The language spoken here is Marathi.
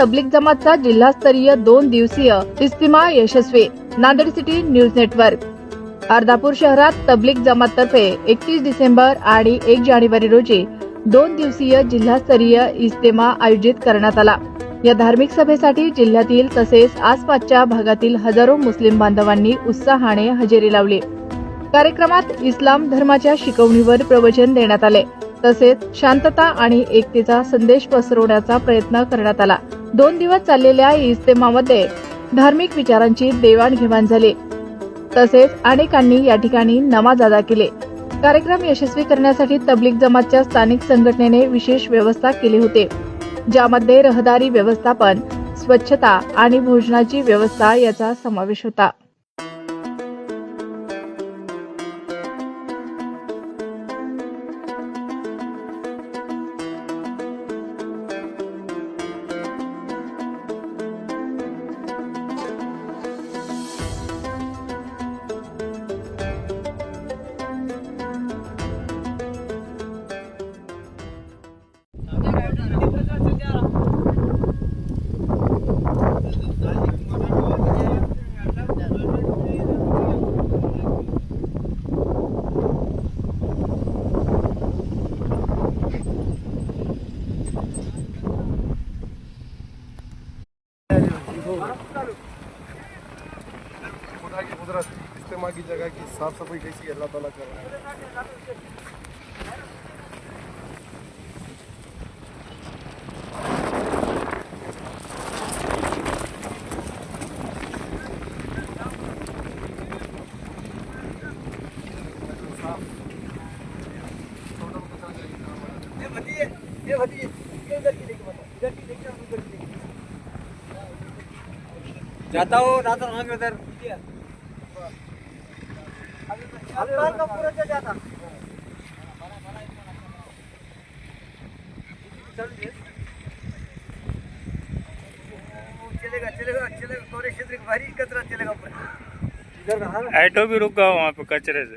तबलीग जमातचा जिल्हास्तरीय 2 दिवसीय इज्तिमा यशस्वी. Nanded city news network. Ardhapur शहरात तबलीग जमाततर्फे 31 डिसेंबर आणि 1 जानेवारी रोजी 2 दिवसीय जिल्हास्तरीय इज्तिमा आयोजित करण्यात आला. या धार्मिक सभेसाठी जिल्ह्यातील तसेच आसपासच्या भागातील हजारो मुस्लिम बांधवांनी उत्साहाने हजेरी लावली. कार्यक्रमात इस्लाम धर्माच्या शिकवणीवर प्रवचन देण्यात आले. तसेच शांतता आणि एकतेचा संदेश पसरवण्याचा प्रयत्न करण्यात आला. 2 दिवस चाललेल्या इज्तिमामध्ये धार्मिक विचारांची देवाणघेवाण झाली. तसेच अनेकांनी या ठिकाणी नमाज अदा केले. कार्यक्रम यशस्वी करण्यासाठी तबलीग जमातच्या स्थानिक संघटनेने विशेष व्यवस्था केली होती, ज्यामध्ये रहदारी व्यवस्थापन, स्वच्छता आणि भोजनाची व्यवस्था याचा समावेश होता. इस्तेमा की जगह की साफ सफाई कैसी अल्लाह ताला कर रहा है. जाता हो रात आगे उधर जाता चलेगा चलेगा चलेगा. कोरे क्षेत्र भारी कचरा चलेगा. ऑटो भी रुक गया वहाँ पे कचरे से.